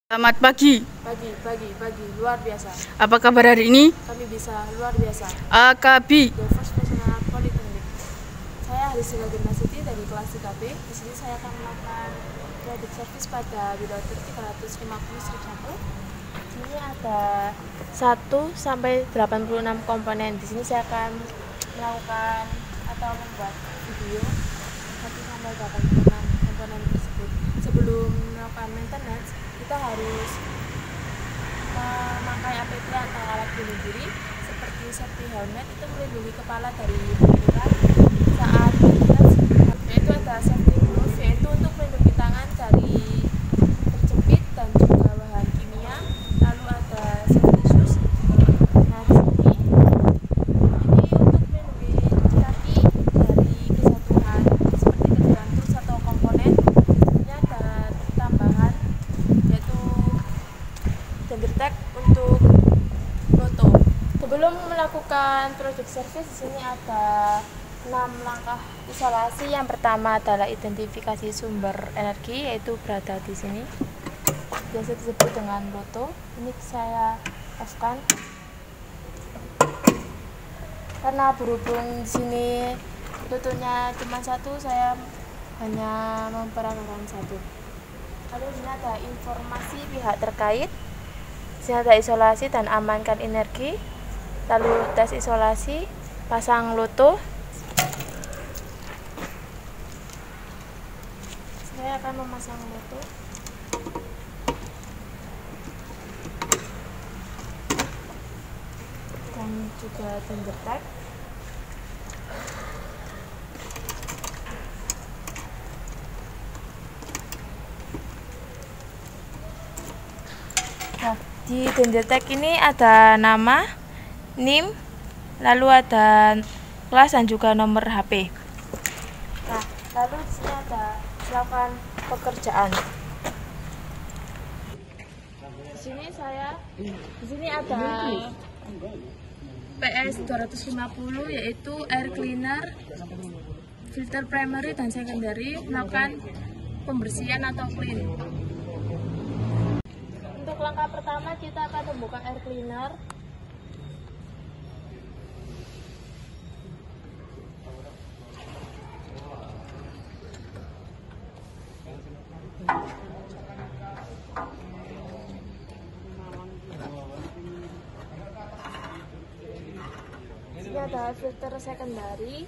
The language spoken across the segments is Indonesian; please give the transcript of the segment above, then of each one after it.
Selamat pagi. Pagi, luar biasa. Apa kabar hari ini? Kami bisa luar biasa. AKB. The First Personal Polytechnic. Saya Harisila Gymnasiti dari kelas 3B. Di sini saya akan melakukan credit service pada Widoter 350 strip 1. Di sini ada 1 sampai 86 komponen. Di sini saya akan melakukan atau membuat video 1 sampai 86 komponen tersebut. Sebelum melakukan maintenance, kita harus memakai APD atau alat pelindung diri seperti safety helmet, itu melindungi kepala dari benturan saat maintenance, yaitu ada safety glove, yaitu untuk melindungi tangan dari terjepit dan juga bahan kimia. Lalu ada safety shoes. Nah, di sini ini untuk melindungi kaki dari kesatuan seperti tergantung atau komponen. Ini ada tambahan yaitu gender tag untuk foto. Sebelum melakukan project service, di sini ada 6 langkah isolasi. Yang pertama adalah identifikasi sumber energi, yaitu berada di sini, biasa disebut dengan loto. Ini saya off-kan karena berhubung di sini lotonya cuma 1, saya hanya memperagakan 1. Lalu di sini ada informasi pihak terkait. Di sini ada isolasi dan amankan energi. Lalu tes isolasi, pasang loto. Saya akan memasang loto. Dan juga gender tag. Nah, di gender tag ini ada nama, NIM, lalu ada kelas dan juga nomor HP. Nah, lalu di sini ada melakukan pekerjaan. Di sini ada PS 250, yaitu air cleaner, filter primary dan secondary, melakukan pembersihan atau clean. Untuk langkah pertama, kita akan membuka air cleaner. Ini ada filter secondary.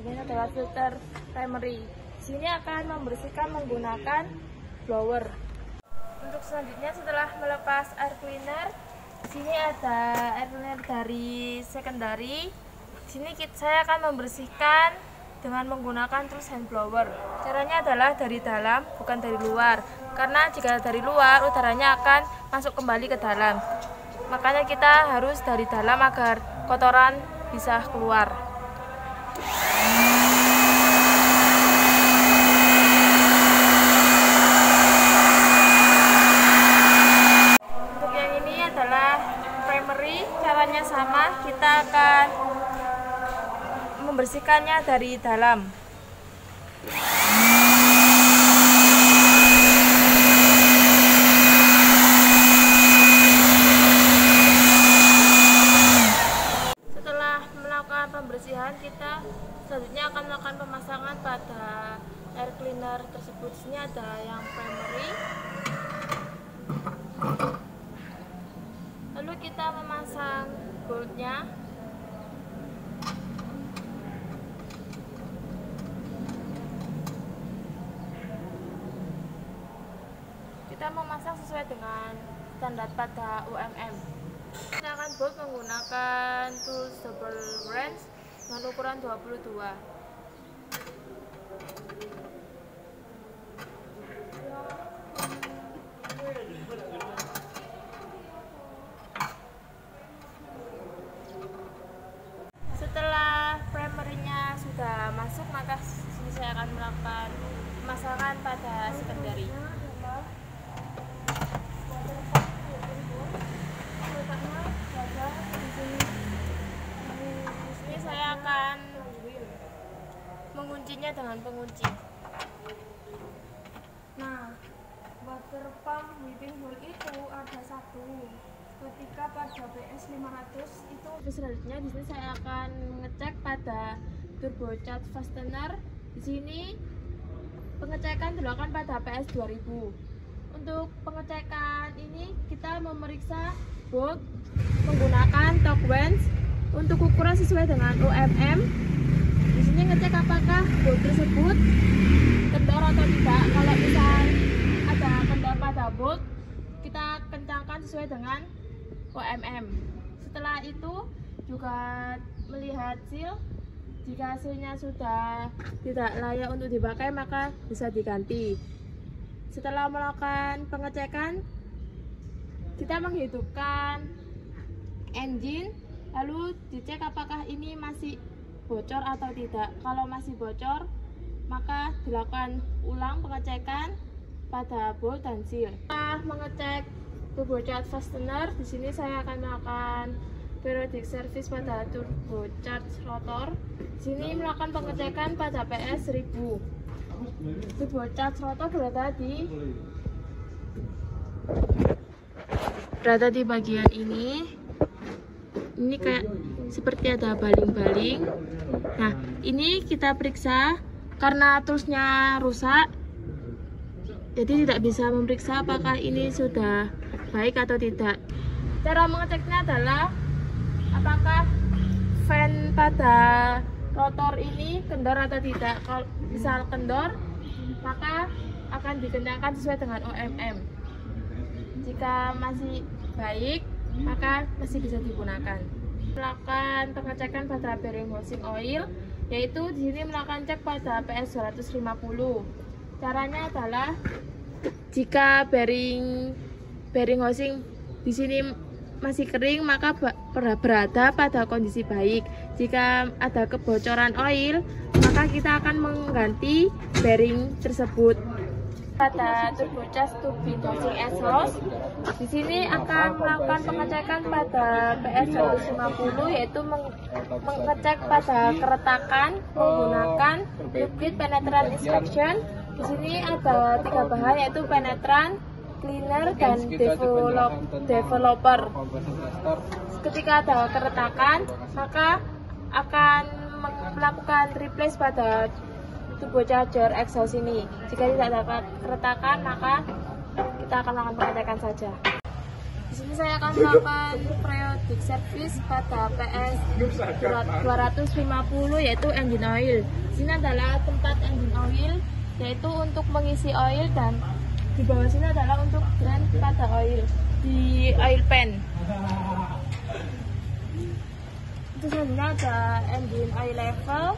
Ini adalah filter primary. Sini akan membersihkan menggunakan blower. Untuk selanjutnya, setelah melepas air cleaner, sini ada air cleaner dari secondary. Sini saya akan membersihkan dengan menggunakan tools hand blower. Caranya adalah dari dalam, bukan dari luar. Karena jika dari luar, udaranya akan masuk kembali ke dalam. Makanya kita harus dari dalam agar kotoran bisa keluar. Untuk yang ini adalah primary, caranya sama, kita akan membersihkannya dari dalam. Setelah melakukan pembersihan, kita selanjutnya akan melakukan pemasangan pada air cleaner tersebut. Di sini ada yang primary. Lalu kita memasang boltnya. Kita memasang sesuai dengan standar pada UMM. Kita akan bolt menggunakan tools double wrench dengan ukuran 22. Setelah primernya sudah masuk, maka sini saya akan melakukan pemasangan pada secondary. Di sini saya akan menguncinya dengan pengunci. water pump whipping hole itu ada satu. Ketika pada PS 500 itu selanjutnya di sini saya akan mengecek pada turbocharged fastener. Di sini pengecekan dilakukan pada PS 2000. Untuk pengecekan ini kita memeriksa bolt menggunakan torque wrench untuk ukuran sesuai dengan UMM. Di sini ngecek apakah bolt tersebut kendor atau tidak. Kalau misal ada kendor pada bolt, kita kencangkan sesuai dengan UMM. Setelah itu juga melihat seal. Jika hasilnya sudah tidak layak untuk dipakai, maka bisa diganti. Setelah melakukan pengecekan, kita menghidupkan engine, lalu dicek apakah ini masih bocor atau tidak. Kalau masih bocor, maka dilakukan ulang pengecekan pada bolt dan seal. Setelah mengecek turbocharged fastener, di sini saya akan melakukan periodic service pada turbocharged rotor. Di sini melakukan pengecekan pada PS 1000. Turbocharged rotor berada di bagian ini. Ini kayak seperti ada baling-baling. Nah, ini kita periksa karena toolsnya rusak, jadi tidak bisa memeriksa apakah ini sudah baik atau tidak. Cara mengeceknya adalah apakah fan pada rotor ini kendor atau tidak. Kalau misal kendor, maka akan dikencangkan sesuai dengan OMM. Jika masih baik, maka masih bisa digunakan. Melakukan pengecekan pada bearing housing oil, yaitu di sini melakukan cek pada PS 250. Caranya adalah jika bearing housing di sini masih kering, maka berada pada kondisi baik. Jika ada kebocoran oil, maka kita akan mengganti bearing tersebut. Pada turbocharged turbine housing exhaust, di sini akan melakukan pengecekan pada PS 150, yaitu mengecek pada keretakan menggunakan liquid penetrant inspection. Di sini ada 3 bahan, yaitu penetrant, cleaner, dan developer. Ketika ada keretakan, maka akan melakukan replace pada turbocharger exhaust ini. Jika tidak dapat keretakan, maka kita akan melakukan pengecekan saja. Di sini saya akan melakukan periodic service pada PS 250, yaitu engine oil. Di sini adalah tempat engine oil, yaitu untuk mengisi oil, dan di bawah sini adalah untuk drain pada oil di oil pan. Itu selanjutnya ada engine oil level.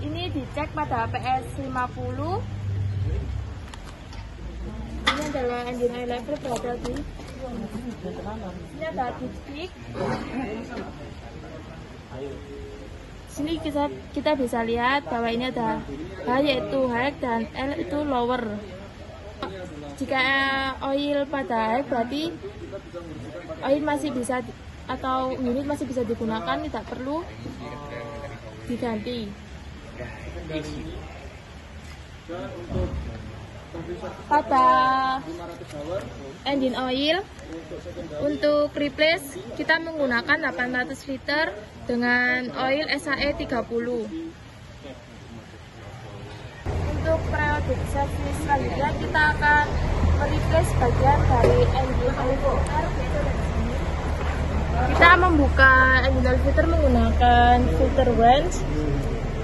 Ini dicek pada PS 50. Ini adalah engine oil level berada di sini, ada titik. Sini kita bisa lihat bahwa ini ada H yaitu high dan L itu lower. Jika oil pada high, berarti oil masih bisa atau unit masih bisa digunakan, tidak perlu diganti. Pada engine oil, untuk replace kita menggunakan 800 liter dengan oil SAE 30. Untuk periodic service selanjutnya, kita akan mereplace bagian dari engine oil filter. Kita membuka engine oil filter menggunakan filter wrench,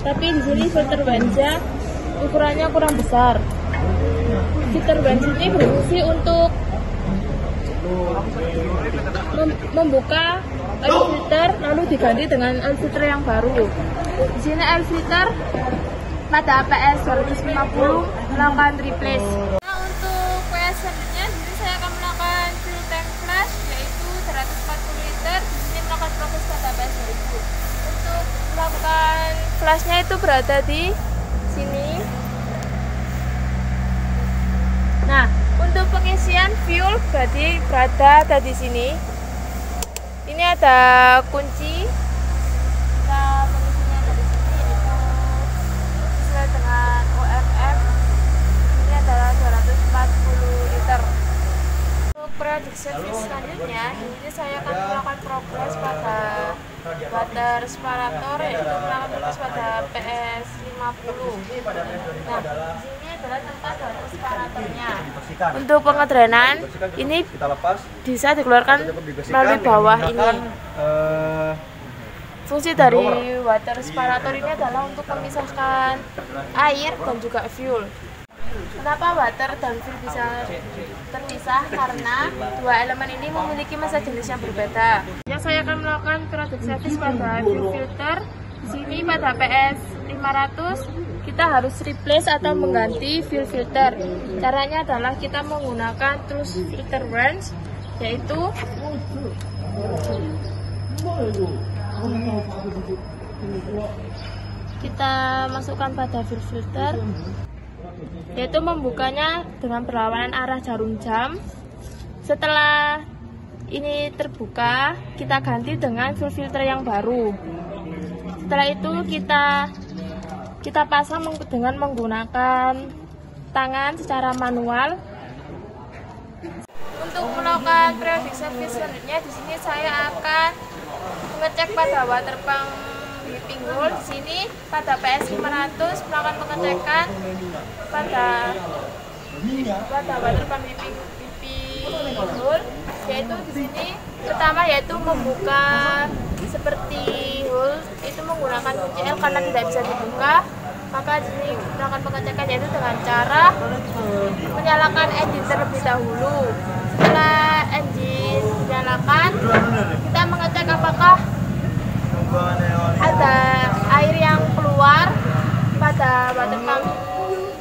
tapi di sini filter wrench-nya ukurannya kurang besar. Filter wrench ini berfungsi untuk membuka oil filter lalu diganti dengan oil filter yang baru. Di sini oil filter pada PS 250 melakukan replace. Nah, untuk PS selanjutnya, di sini saya akan melakukan fuel tank flush, yaitu 140 liter. Di sini melakukan proses pada PS 2000. Untuk melakukan flushnya itu berada di sini. Nah, untuk pengisian fuel berada di sini. Ini ada kunci. Kita pengisinya dari sini, yaitu sesuai dengan UMM. Ini adalah 240 liter. periodic service selanjutnya, ini saya akan melakukan progres pada water separator, yaitu melakukan progres pada PS50. Nah, di sini adalah tempat water separatornya. Untuk pengedrainan ini bisa dikeluarkan melalui bawah ini. Fungsi dari water separator ini adalah untuk memisahkan air dan juga fuel. Kenapa water dan fuel bisa terpisah? Karena dua elemen ini memiliki massa jenis yang berbeda. Yang saya akan melakukan periodic service pada fuel filter. Di sini pada PS500 kita harus replace atau mengganti fuel filter. Caranya adalah kita menggunakan tools filter wrench, yaitu kita masukkan pada fuel filter, yaitu membukanya dengan perlawanan arah jarum jam. Setelah ini terbuka, kita ganti dengan fuel filter yang baru. Setelah itu kita pasang dengan menggunakan tangan secara manual. Untuk melakukan periodic service selanjutnya, di sini saya akan mengecek pada water pump whipping hole. Di sini pada PS500 melakukan pengecekan pada water pump whipping hole, yaitu di sini pertama yaitu membuka seperti hole itu menggunakan kunci L karena tidak bisa dibuka. Maka di sini melakukan pengecekan yaitu dengan cara menyalakan engine terlebih dahulu. Setelah engine dinyalakan, kita mengecek apakah ada air yang keluar pada water pump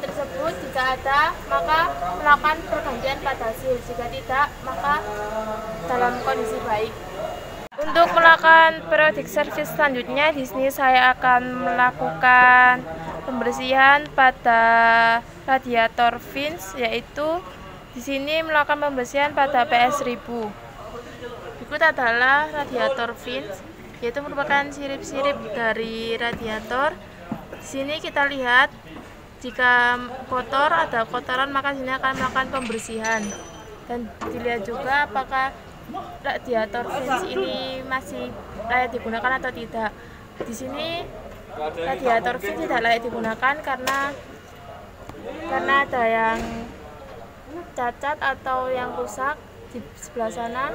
tersebut. Jika ada, maka melakukan pergantian pada seal. Jika tidak, maka dalam kondisi baik. Untuk melakukan periodic service selanjutnya, di sini saya akan melakukan pembersihan pada radiator fins, yaitu di sini melakukan pembersihan pada PS1000. Berikut adalah radiator fins, yaitu merupakan sirip-sirip dari radiator. Di sini kita lihat jika kotor, ada kotoran, maka di sini akan melakukan pembersihan. Dan dilihat juga apakah radiator fins ini masih layak digunakan atau tidak. Di sini radiator fins tidak layak digunakan karena ada yang cacat atau yang rusak di sebelah sana,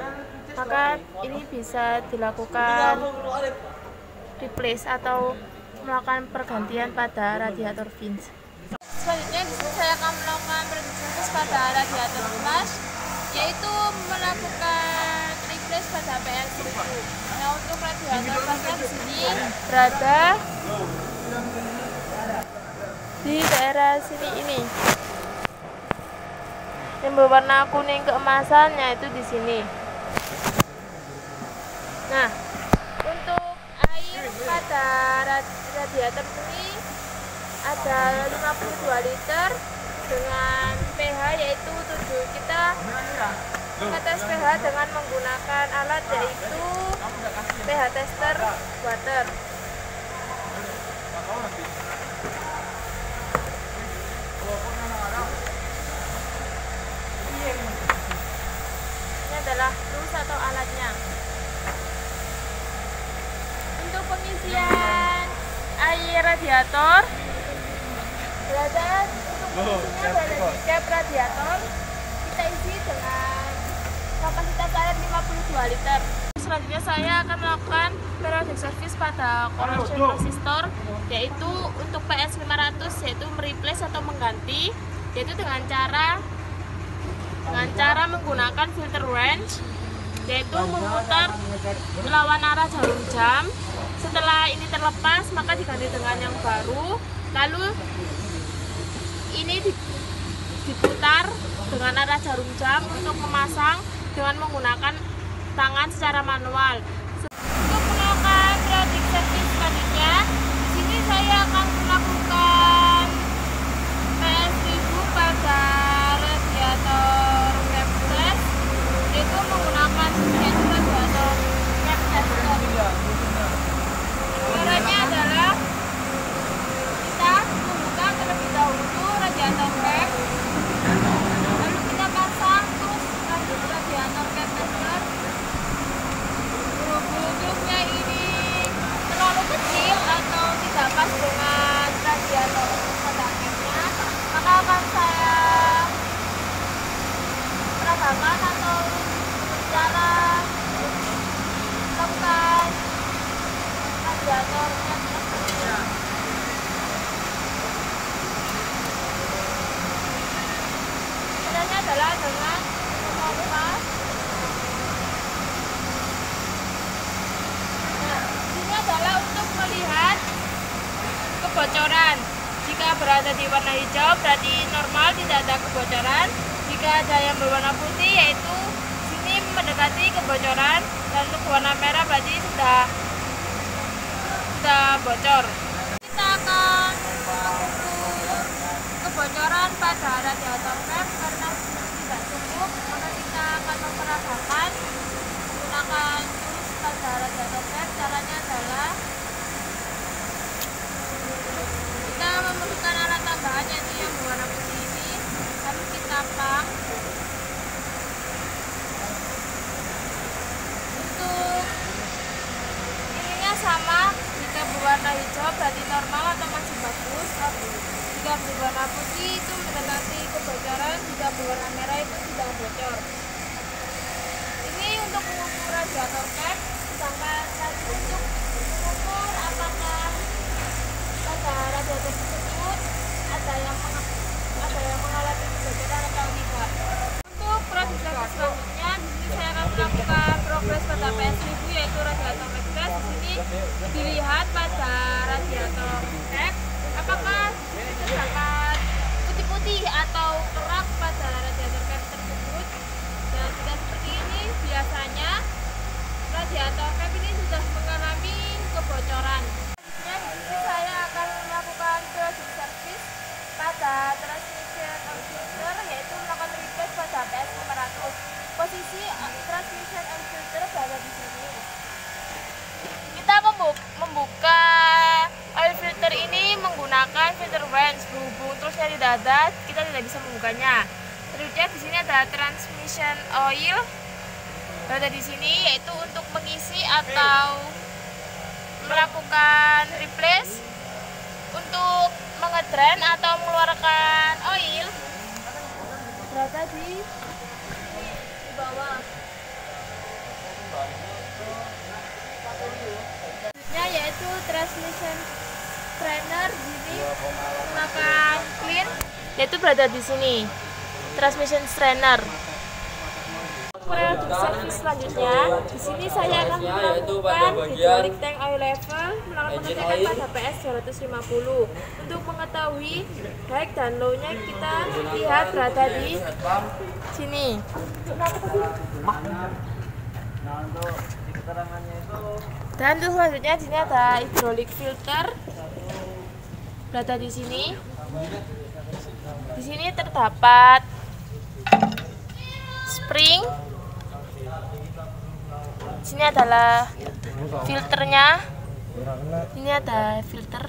maka ini bisa dilakukan replace atau melakukan pergantian pada radiator fins. Selanjutnya di sini saya akan melakukan periodic service pada radiator flush, yaitu melakukan replace pada PS1000. Nah, untuk radiator flushnya di sini berada di daerah sini ini. Yang berwarna kuning keemasannya itu di sini. Nah, untuk air pada radiator ini ada 52 liter dengan pH yaitu 7. Kita mengetes pH dengan menggunakan alat yaitu pH tester water. Ini adalah tools atau alatnya. Untuk pengisian air radiator berada di cap radiator, kita isi dengan kapasitas air 52 liter. Selanjutnya saya akan melakukan periodic service pada corrosion resistor, yaitu untuk PS500, yaitu mereplace atau mengganti, yaitu dengan cara menggunakan filter wrench, yaitu memutar lawan arah jarum jam. Setelah ini terlepas, maka diganti dengan yang baru. Lalu ini diputar dengan arah jarum jam untuk memasang dengan menggunakan tangan secara manual. Untuk melakukan periodic service selanjutnya, di sini saya akan melakukan PS1000 pada radiator cap flash, yaitu menggunakan radiator cap tester. Caranya adalah kita membuka terlebih dahulu radiator cap, lalu kita pasang terus lanjut radiator radiatornya. Caranya adalah dengan memompa. Nah, ini adalah untuk melihat kebocoran. Jika berada di warna hijau berarti normal, tidak ada kebocoran. Jika ada yang berwarna putih yaitu sini mendekati kebocoran, dan untuk warna merah berarti sudah bocor. Kita akan mengukur kebocoran pada radiator cap karena tidak cukup, maka kita akan memperagakan menggunakan tools pada radiator cap. Caranya adalah kita memerlukan alat tambahan yaitu yang berwarna putih ini, lalu kita pang. Untuk ininya sama, jika berwarna hijau berarti normal atau masih bagus, jika berwarna putih itu mendekati kebocoran, jika berwarna merah itu sudah bocor. Ini untuk mengukur radiator cap, sedangkan tadi untuk mengukur apakah pada radiator tersebut ada yang mengalami kebocoran atau tidak. Untuk proses selanjutnya, di sini saya akan melakukan progres pada PS1000 yaitu radiator refresh. Di sini dilihat pada radiator cap apakah terdapat putih-putih atau kerak pada radiator cap tersebut. Dan jika seperti ini, biasanya radiator cap ini sudah mengalami kebocoran. Selanjutnya saya akan melakukan periodic service pada transmission filter yaitu melakukan replace pada PS500. Posisi transmission filter berada di sini. Kita membuka oil filter ini menggunakan filter wrench. Berhubung toolsnya tidak ada, kita tidak bisa membukanya. Selanjutnya di sini ada transmission oil berada di sini, yaitu untuk mengisi atau melakukan replace. Untuk mengedrain atau mengeluarkan oil berada di bawah. Selanjutnya yaitu transmission strainer, ini menggunakan clean yaitu berada di sini. Transmission strainer. Periodic service selanjutnya, di sini saya akan melakukan hydraulic tank oil level, melakukan pengecekan pada PS 250. Untuk mengetahui high dan low-nya kita lihat berada di sini. Dan untuk selanjutnya di sini ada hydraulic filter berada di sini. Di sini terdapat spring. Di sini adalah filternya. Ini ada filter.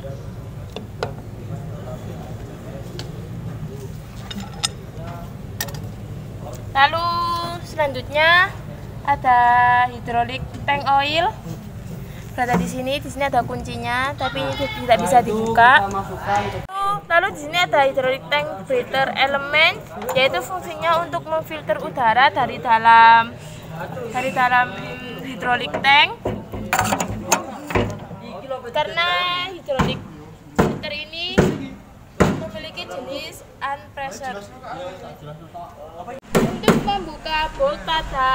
Lalu selanjutnya ada hydraulic tank oil berada di sini. Di sini ada kuncinya, tapi ini tidak bisa dibuka. Lalu di sini ada hydraulic tank filter element, yaitu fungsinya untuk memfilter udara dari dalam hydraulic tank. Karena hydraulic filter ini memiliki jenis unpressure. Untuk membuka bolt pada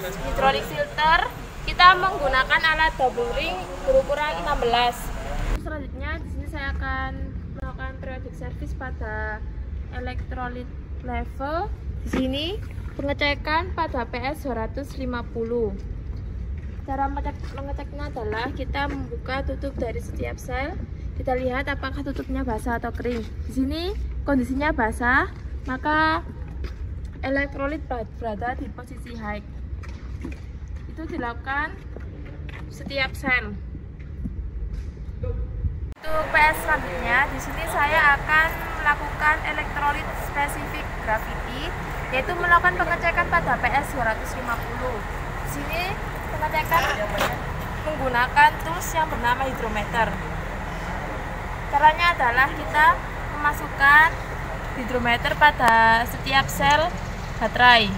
hydraulic filter, kita menggunakan alat double ring berukuran 16. Selanjutnya di sini saya akan melakukan periodic service pada electrolyte level. Di sini pengecekan pada PS 250. Cara mengeceknya adalah kita membuka tutup dari setiap sel. Kita lihat apakah tutupnya basah atau kering. Di sini kondisinya basah, maka elektrolit berada di posisi high. Itu dilakukan setiap sel. Untuk PS selanjutnya, di sini saya akan melakukan elektrolit spesifik gravity, yaitu melakukan pengecekan pada PS 250. Di sini pengecekan menggunakan tools yang bernama hidrometer. Caranya adalah kita memasukkan hidrometer pada setiap sel baterai.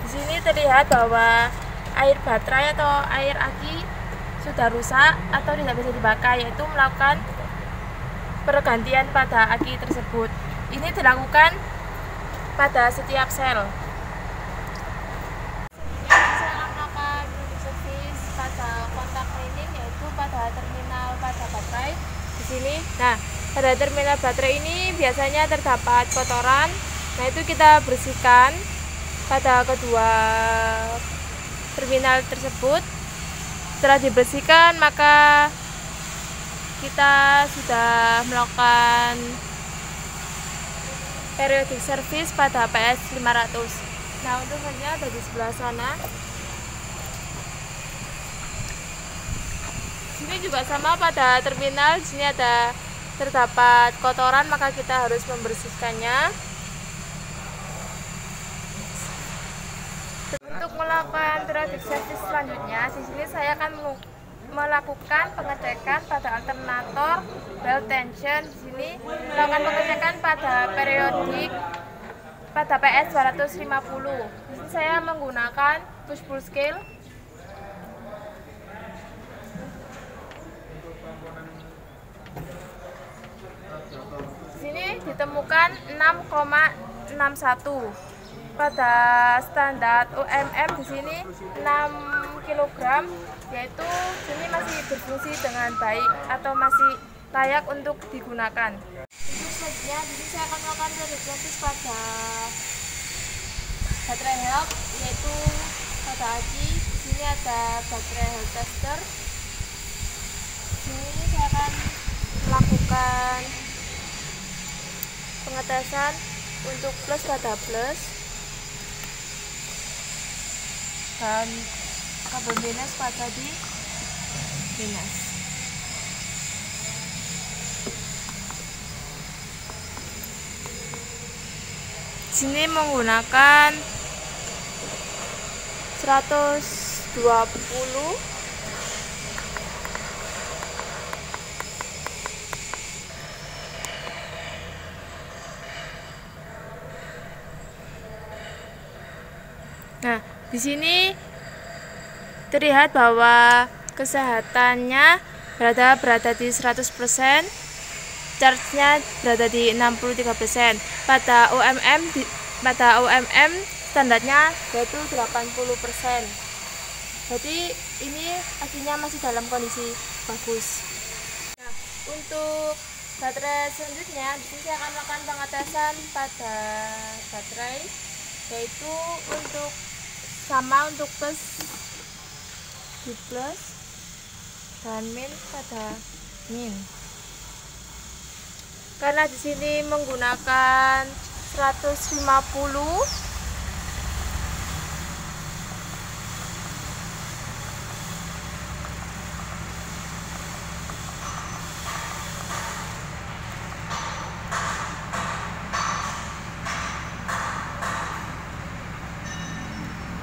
Di sini terlihat bahwa air baterai atau air aki sudah rusak atau tidak bisa dipakai, yaitu melakukan pergantian pada aki tersebut. Ini dilakukan pada setiap sel. Saya akan melakukan service pada kontak cleaning, yaitu pada terminal pada baterai di sini. Nah, pada terminal baterai ini biasanya terdapat kotoran. Nah, itu kita bersihkan pada kedua terminal tersebut. Setelah dibersihkan, maka kita sudah melakukan periodic service pada PS 500. Nah, untuk hanya ada di sebelah sana. Sini juga sama pada terminal. Di sini ada terdapat kotoran, maka kita harus membersihkannya. Untuk melakukan periodic service selanjutnya, di sini saya akan melakukan pengecekan pada alternator belt tension. Di sini melakukan pengecekan pada periodik pada PS 250. Di sini saya menggunakan push pull scale. Di sini ditemukan 6,61. Pada standar UMM di sini 6 kg, yaitu ini masih berfungsi dengan baik atau masih layak untuk digunakan. Untuk selanjutnya, di sini saya akan melakukan service pada baterai health, yaitu pada aki. Di sini ada baterai health tester. Di sini saya akan melakukan pengetesan untuk plus pada plus dan kabel minus pada di minus. Sini menggunakan 120. Nah, di sini terlihat bahwa kesehatannya berada di 100%, charge-nya berada di 63%. Pada UMM standarnya yaitu 80%. Jadi ini akinya masih dalam kondisi bagus. Nah, untuk baterai selanjutnya, di sini saya akan melakukan pengetesan pada baterai, yaitu untuk sama untuk plus di plus dan min pada min. Karena di sini menggunakan 150,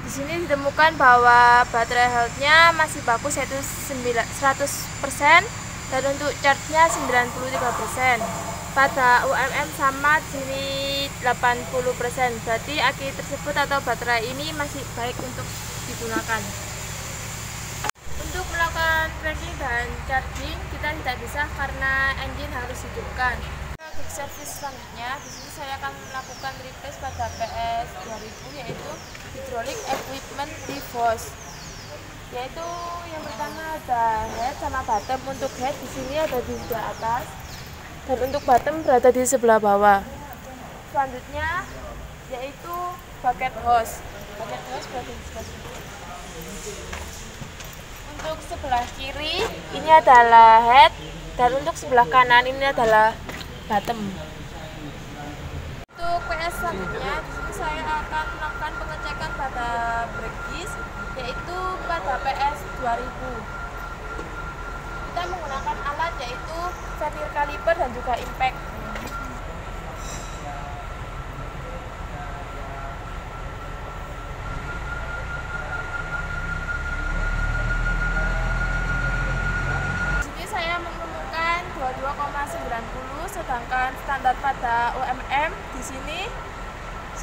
di sini ditemukan bahwa baterai health-nya masih bagus, yaitu 100%, dan untuk charge-nya 93%. Pada UMM sama, di sini 80%. Berarti aki tersebut atau baterai ini masih baik untuk digunakan. Untuk melakukan tracking dan charging kita tidak bisa karena engine harus dihidupkan. Untuk service selanjutnya, di sini saya akan melakukan replace pada PS 2000, yaitu hydraulic equipment divorce. Yaitu yang pertama ada head sama bottom. Untuk head di sini ada di sebelah atas, dan untuk bottom berada di sebelah bawah. Selanjutnya yaitu bucket hose. Bucket hose berada di sebelah sini. Untuk sebelah kiri ini adalah head, dan untuk sebelah kanan ini adalah bottom. Untuk PS selanjutnya, di sini saya akan melakukan pengecekan pada brake disc, yaitu pada PS 2000. Kita menggunakan alat yaitu vernier caliper dan juga impact. Di sini saya menemukan 22,90, sedangkan standar pada UMM di sini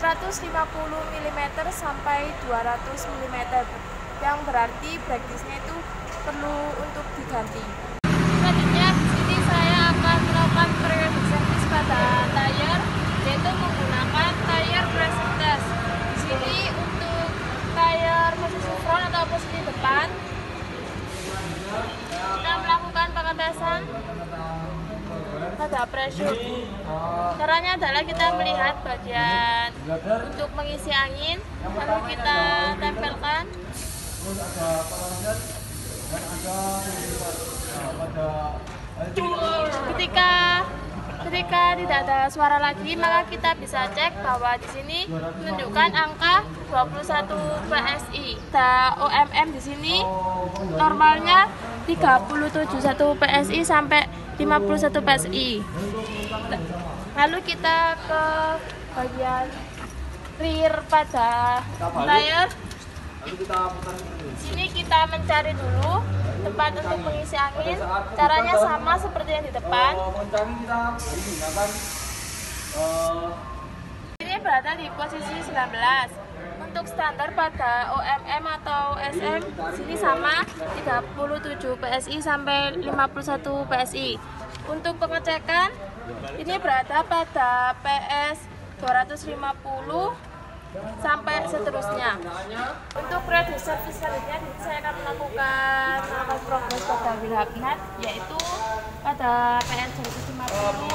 150 mm sampai 200 mm, yang berarti brake disc-nya itu perlu untuk diganti. Selanjutnya di sini saya akan melakukan periodic service pada tayar, yaitu menggunakan tayar pressing test. Di sini untuk tayar posisi front atau posisi depan, kita melakukan pengetesan pada pressure. Caranya adalah kita melihat bagian untuk mengisi angin, lalu kita tempelkan. Ketika tidak ada suara lagi, maka kita bisa cek bahwa di sini menunjukkan angka 21 PSI. OMM di sini normalnya 37,1 PSI sampai 51 PSI. Lalu kita ke bagian rear pada tayar. Sini kita mencari dulu tempat untuk mengisi angin. Caranya sama seperti yang di depan. Ini berada di posisi 19. Untuk standar pada OMM atau SM sini sama 37 PSI sampai 51 PSI. Untuk pengecekan ini berada pada PS 250 sampai seterusnya. Untuk periodic service selanjutnya saya akan melakukan progres pada wheel hub nut, yaitu pada PS 250.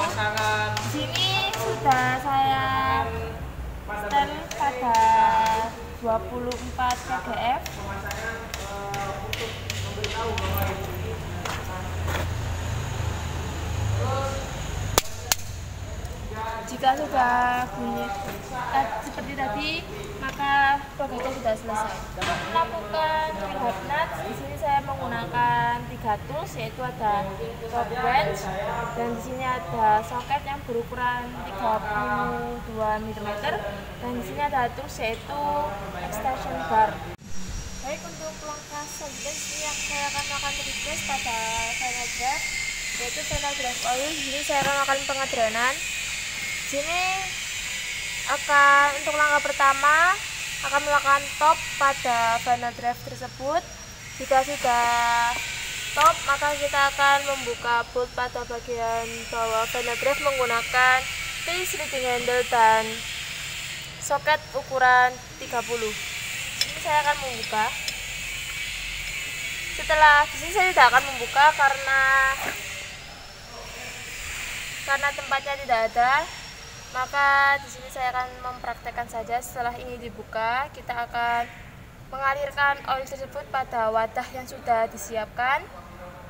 Di sini sudah saya setel pada 24 kgf. Jika sudah bunyi seperti tadi, maka progresnya sudah selesai. Untuk melakukan wheel hub nut, di sini saya menggunakan 3 tools, yaitu ada top wrench, dan di sini ada soket yang berukuran 32 mm, dan di sini ada tools yaitu extension bar. Baik, untuk langkah selanjutnya yang saya akan melakukan replace pada final drive, yaitu final drive oil. Di sini saya akan melakukan pengadrenan. Di sini untuk langkah pertama akan melakukan top pada final drive tersebut. Jika sudah top, maka kita akan membuka bolt pada bagian bawah final drive menggunakan T-sliding handle dan soket ukuran 30. Ini saya akan membuka. Setelah di sini saya tidak akan membuka karena tempatnya tidak ada. Maka di sini saya akan mempraktekkan saja. Setelah ini dibuka, kita akan mengalirkan oil tersebut pada wadah yang sudah disiapkan.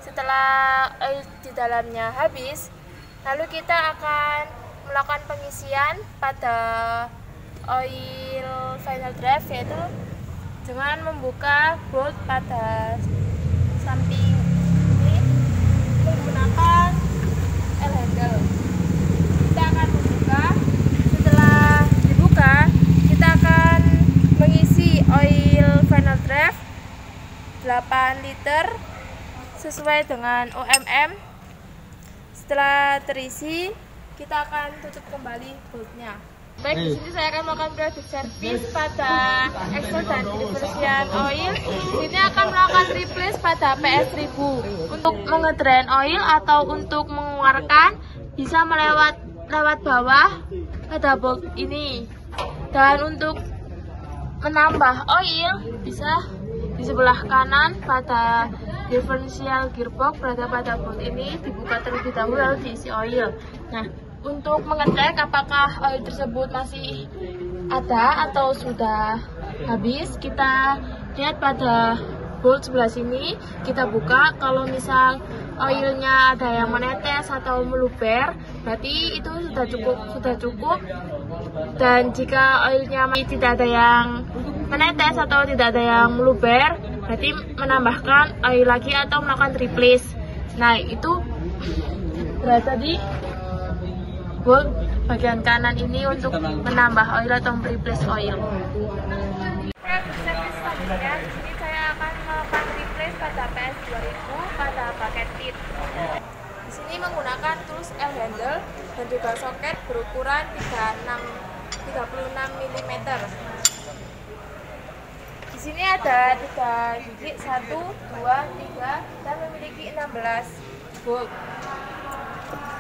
Setelah oil di dalamnya habis, lalu kita akan melakukan pengisian pada oil final drive, yaitu dengan membuka bolt pada samping ini menggunakan L handle. Kita akan membuka. Setelah dibuka, kita akan mengisi oil final drive 8 liter sesuai dengan OMM. Setelah terisi, kita akan tutup kembali boltnya. Baik, di sini saya akan melakukan periodic service pada axle dan diversion oil. Ini akan melakukan replace pada PS 1000. Untuk mengedrain oil atau untuk mengeluarkan, bisa lewat bawah pada bolt ini. Dan untuk menambah oil, bisa di sebelah kanan pada differential gearbox berada pada bolt ini, dibuka terlebih dahulu lalu diisi oil. Nah, untuk mengecek apakah oil tersebut masih ada atau sudah habis, kita lihat pada bolt sebelah sini, kita buka. Kalau misal oilnya ada yang menetes atau meluber, berarti itu sudah cukup. Dan jika oilnya tidak ada yang menetes atau tidak ada yang meluber, berarti menambahkan oil lagi atau melakukan replace. Nah, itu berada di bolt bagian kanan ini untuk menambah oil atau replace oil. Selanjutnya, di sini saya akan melakukan replace pada PS 2000 pada paket kit. Di sini menggunakan tools L handle dan juga soket berukuran 36 mm. Di sini ada 3 gigi, 1, 2, 3, dan memiliki 16 bolt.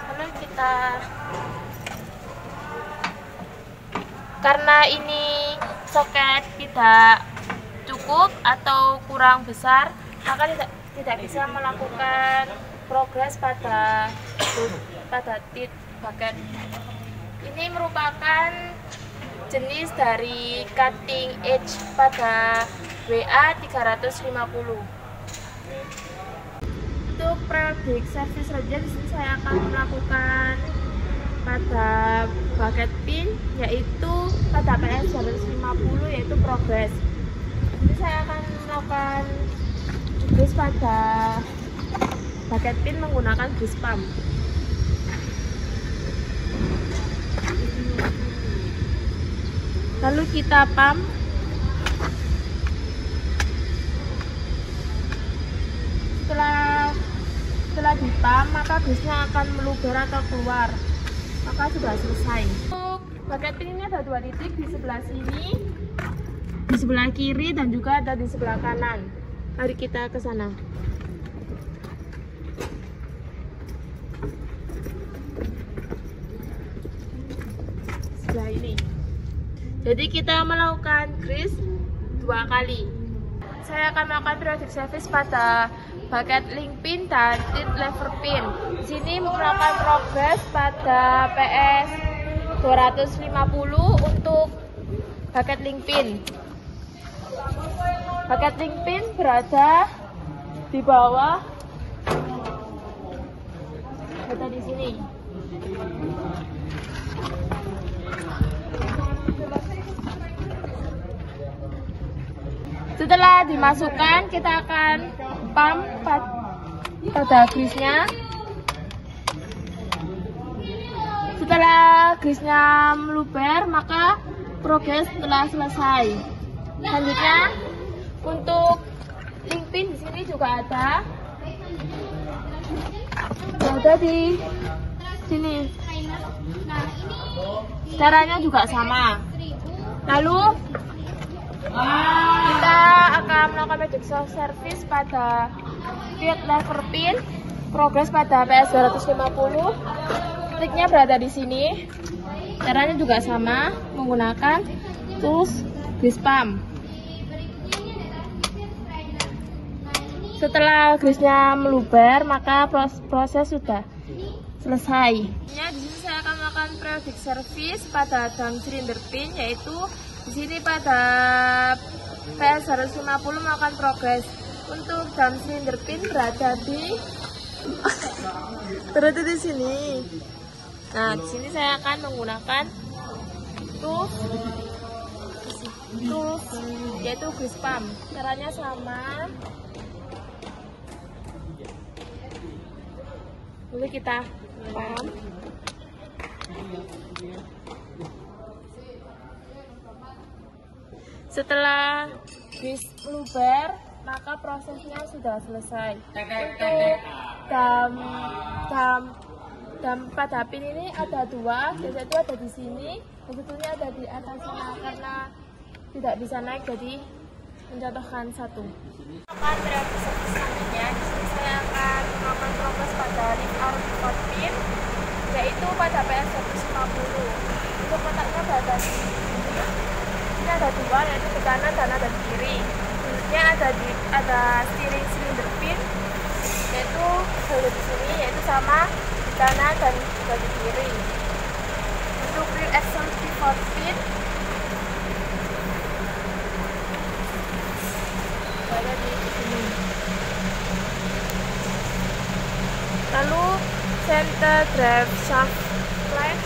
Lalu kita, karena ini soket tidak cukup atau kurang besar, maka tidak bisa melakukan progres pada tit bucket. Ini merupakan jenis dari cutting edge pada WA 350. Untuk periodic service saja di sini saya akan melakukan pada bucket pin, yaitu pada PS 250, yaitu progress. Ini saya akan melakukan grease pada bucket pin menggunakan grease pump. Lalu kita pump. Setelah dipump, maka grease-nya akan meluber atau keluar, maka sudah selesai. Untuk bucket pin ini ada 2 titik di sebelah sini, di sebelah kiri, dan juga ada di sebelah kanan. Mari kita ke sana. Sebelah ini. Jadi kita melakukan grease 2 kali. Saya akan melakukan periodic service pada bucket link pin dan tit lever pin. Di sini melakukan progress pada PS 250 untuk bucket link pin. Bucket link pin berada di bawah, berada di sini. Setelah dimasukkan, kita akan pump pada grease-nya. Setelah grease-nya meluber, maka progres telah selesai. Selanjutnya, untuk link pin di sini juga ada di sini. Caranya juga sama. Lalu kita akan melakukan magic service pada tit lever pin, progress pada PS 250. Triknya berada di sini. Caranya juga sama, menggunakan tools grease pump. Setelah grease-nya meluber, maka proses sudah selesai. Di sini saya akan melakukan periodic service pada drum cylinder pin, yaitu di sini pada PS 150 melakukan progress. Untuk drum cylinder pin berada di sini. Nah, di sini saya akan menggunakan tools yaitu grease pump. Caranya sama. Lalu kita pump. Setelah grease meluber, maka prosesnya sudah selesai. Untuk dam pada pin ini ada 2, yaitu ada di sini, dan satunya ada di atas sana. Karena tidak bisa naik, jadi menjatuhkan satu. Akan periodic service selanjutnya, di sini saya akan melakukan progress pada lift out pivot pin, yaitu pada PS 150. Untuk kotaknya berada di sini. Ini ada 2, yaitu di kanan dan ada di kiri. Selanjutnya ada steering cylinder pin, yaitu di sini, yaitu sama di kanan dan juga di kiri. Untuk rear axle pivot pin ada di sini. Lalu center drive shaft clamp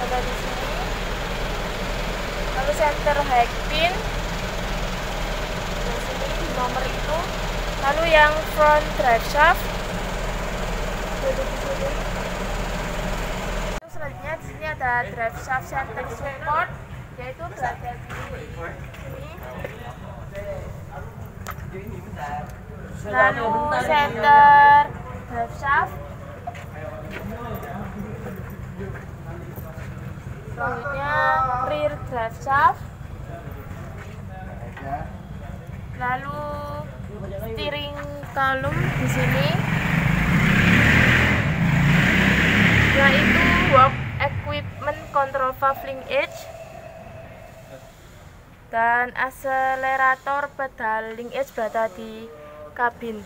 ada di sini. Lalu center high pin di sini di nomor itu. Lalu yang front drive shaft ada di sini. Selanjutnya di sini ada drive shaft center support, yaitu berada di sini. Lalu center drive shaft Selanjutnya rear drive shaft, lalu steering column di sini. Setelah itu work equipment control valve link edge dan akselerator pedal link edge berada di kabin.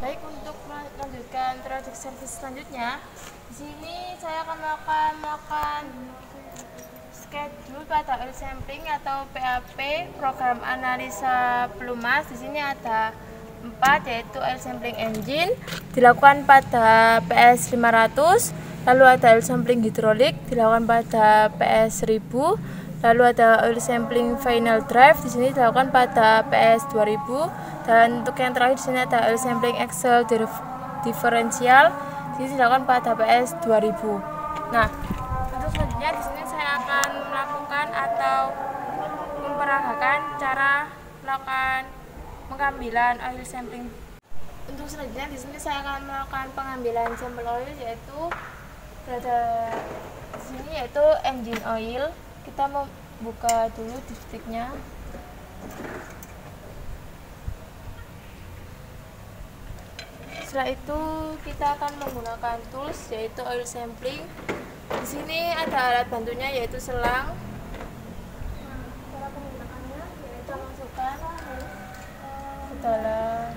Baik, untuk melanjutkan trajek service selanjutnya, di sini saya akan melakukan schedule pada oil sampling atau PAP, program analisa pelumas. Di sini ada 4, yaitu oil sampling engine dilakukan pada PS 500, lalu ada oil sampling hidrolik dilakukan pada PS 1000, lalu ada oil sampling final drive di sini dilakukan pada PS 2000, dan untuk yang terakhir di sini ada oil sampling axle differential di sini dilakukan pada PS 2000. Nah, untuk selanjutnya di sini saya akan melakukan atau memperagakan cara melakukan pengambilan oil sampling. Untuk selanjutnya di sini saya akan melakukan pengambilan sampel oil, yaitu berada di sini yaitu engine oil. Kita membuka dulu dipstiknya. Setelah itu kita akan menggunakan tools, yaitu oil sampling. Di sini ada alat bantunya, yaitu selang. Cara penggunaannya yaitu masukkan ke dalam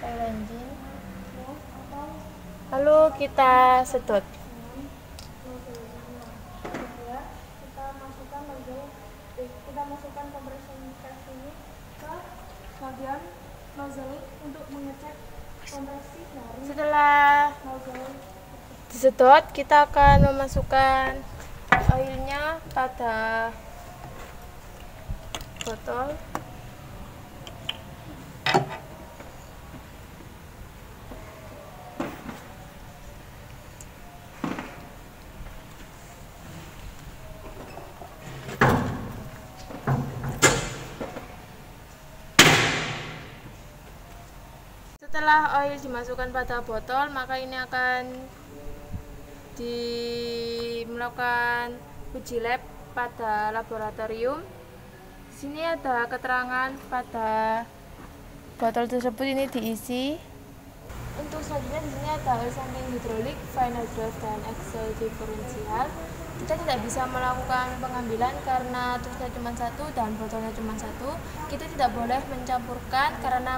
oil engine, lalu kita sedot. Kita masukkan kompresor gas ini ke bagian nozzle untuk mengecek kompresi dari. Setelah disedot, kita akan memasukkan oilnya pada botol. Setelah oil dimasukkan pada botol, maka ini akan melakukan uji lab pada laboratorium. Di sini ada keterangan pada botol tersebut ini diisi. Untuk selanjutnya di sini ada oil sampling hidrolik, final drive dan axle differential. Kita tidak bisa melakukan pengambilan karena tulisnya cuma satu dan botolnya cuma satu. Kita tidak boleh mencampurkan karena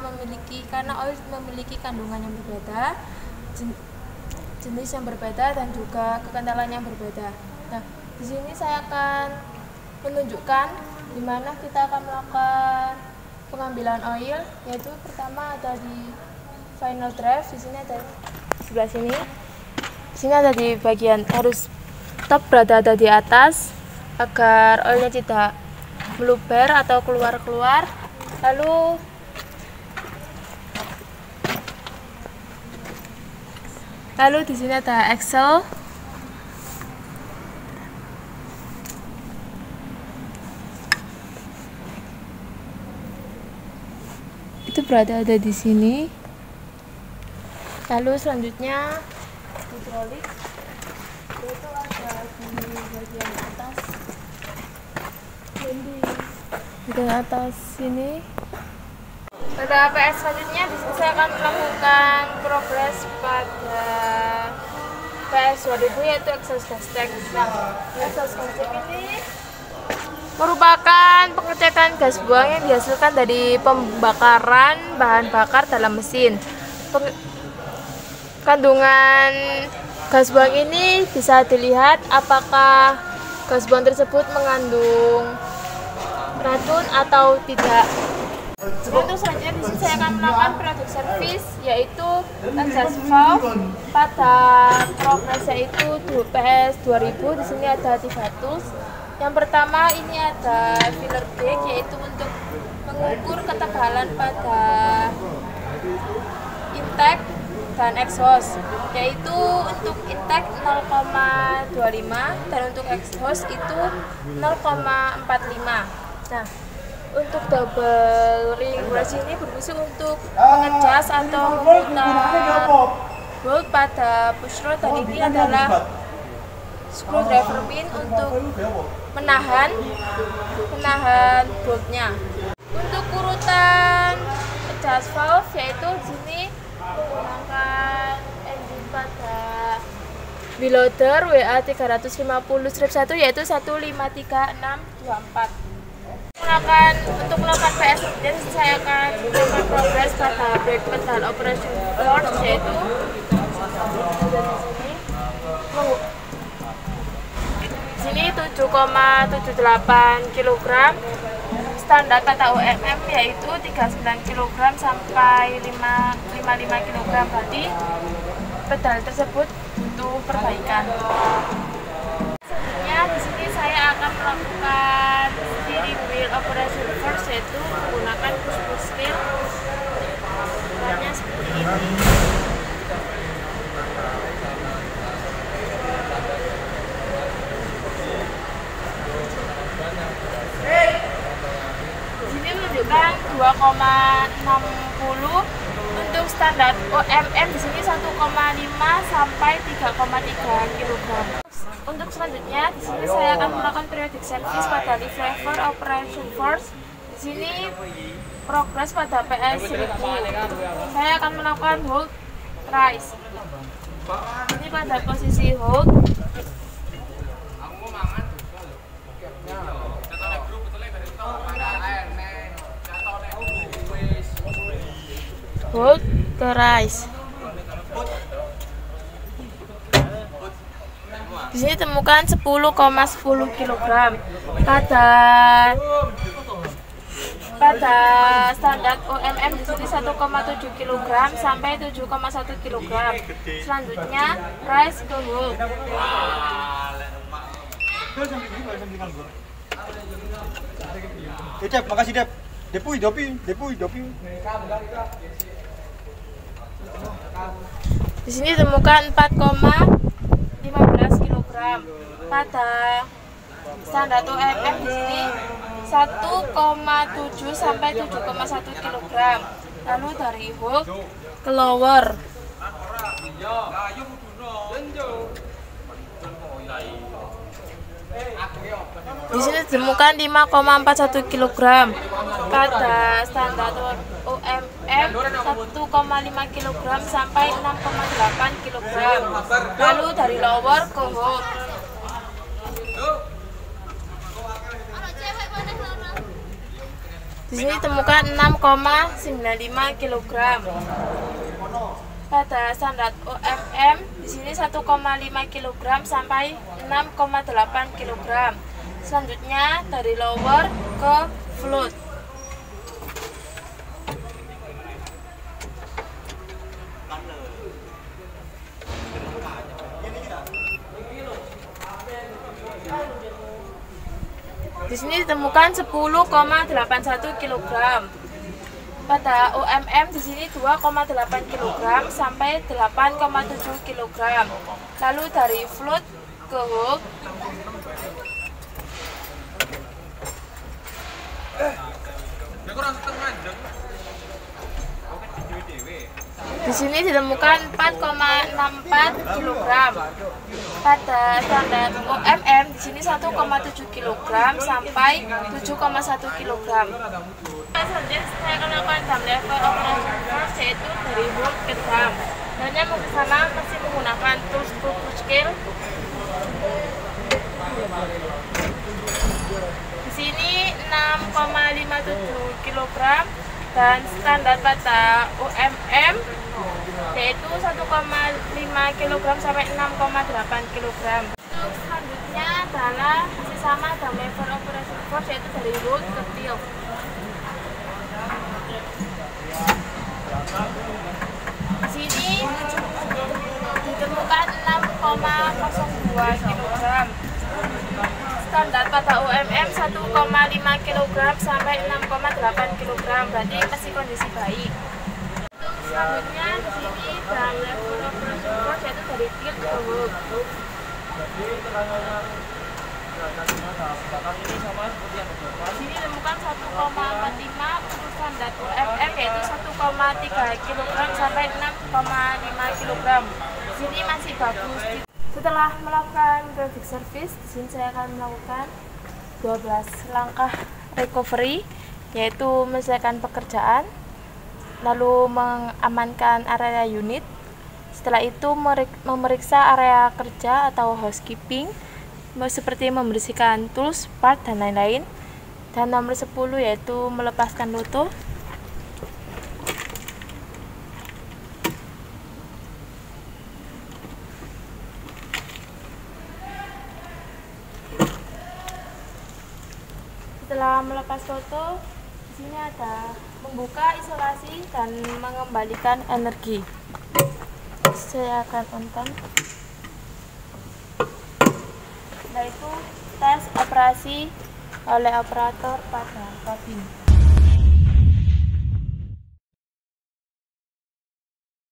oil memiliki kandungan yang berbeda, jenis yang berbeda, dan juga kekentalan yang berbeda. Nah, di sini saya akan menunjukkan di mana kita akan melakukan pengambilan oil, yaitu pertama ada di final drive. Di sini ada di sebelah sini. Di sini ada di bagian harus top berada di atas agar oilnya tidak meluber atau keluar-keluar. Lalu di sini ada axle. Itu berada di sini. Lalu selanjutnya hidrolik. Itu ada di bagian atas, di bagian atas sini. Pada PS selanjutnya di sini saya akan melakukan progres pada PS 2000, yaitu exhaust gas check. Nah, exhaust gas check ini merupakan pengecekan gas buang yang dihasilkan dari pembakaran bahan bakar dalam mesin. Kandungan gas buang ini bisa dilihat apakah gas buang tersebut mengandung racun atau tidak. Untuk selanjutnya di sini saya akan melakukan produk service, yaitu exhaust valve pada progres yaitu PS 2000. Di sini ada 3 tools. Yang pertama ini ada filler gauge, yaitu untuk mengukur ketebalan pada intake dan exhaust, yaitu untuk intake 0,25 dan untuk exhaust itu 0,45. Nah, untuk double ring brush ini berfungsi untuk mengecas atau memutar bolt pada push rod, dan ini adalah screwdriver pin untuk menahan boltnya. Untuk urutan adjust valve yaitu di sini menggunakan engine pada Biloder WA 350/1 yaitu 153.624. Untuk melakukan PS dan saya akan melakukan progres pada brake pedal operation force yaitu di sini 7,78 kg. Standar pada OMM yaitu 39 kg sampai 55 kg. Berarti pedal tersebut butuh perbaikan. Selanjutnya di sini saya akan melakukan steering wheel operation first yaitu menggunakan push wheel. Caranya seperti ini. Di sini menunjukkan 2,60. Untuk standar OMM di sini 1,5 sampai 3,3 kg. Untuk selanjutnya di sini saya akan melakukan periodic service pada leaf lever operation force. Di sini progres pada PS 1000. Saya akan melakukan hold rise. Ini pada posisi hold. Hold ke rise. Di sini temukan 10,10 kg. Pada standar OMM di sini 1,7 kg sampai 7,1 kg. Selanjutnya rise ke hold. Dep, makasih Dep. Depuy. Di sini ditemukan 4,15 kg. Pada standar OMM di sini 1,7 sampai 7,1 kg. Lalu dari hold ke lower. Di sini ditemukan 5,41 kg. Pada standar OMM 1,5 kg sampai 6,8 kg. Lalu dari lower ke hold. Di sini ditemukan 6,95 kg. Pada standar OMM di sini 1,5 kg sampai 6,8 kg. Selanjutnya dari lower ke float. Di sini ditemukan 10,81 kg. Pada OMM di sini 2,8 kg sampai 8,7 kg. Lalu dari float ke hold. Di sini ditemukan 4,64 kg. Pada standar OMM di sini 1,7 kg sampai 7,1 kg. Selanjutnya saya akan melakukan dam level operation force yaitu dari hold ke dam. Dannya mau ke sana masih menggunakan tools push scale. Di sini 6,57 kg dan standar pada OMM yaitu 1,5 kg sampai 6,8 kg. Untuk selanjutnya adalah masih sama dam level operation force yaitu dari hold ke tilt. Di sini ditemukan 6,02 kg. Standar pada OMM 1,5 kg sampai 6,8 kg. Berarti masih kondisi baik. Untuk selanjutnya di sini dam level operation force yaitu dari tilt ke hold. Di sini ditemukan 1,45 untuk standar OMM yaitu 1,3 kg sampai 6,5 kg. Di sini masih bagus. Setelah melakukan graphic service, di sini saya akan melakukan 12 langkah recovery, yaitu menyelesaikan pekerjaan, lalu mengamankan area unit. Setelah itu memeriksa area kerja atau housekeeping, seperti membersihkan tools, part, dan lain-lain. Dan nomor 10 yaitu melepaskan loto. Setelah melepas foto, di sini ada membuka isolasi dan mengembalikan energi. Saya akan on-kan. Setelah itu tes operasi oleh operator pada kabin.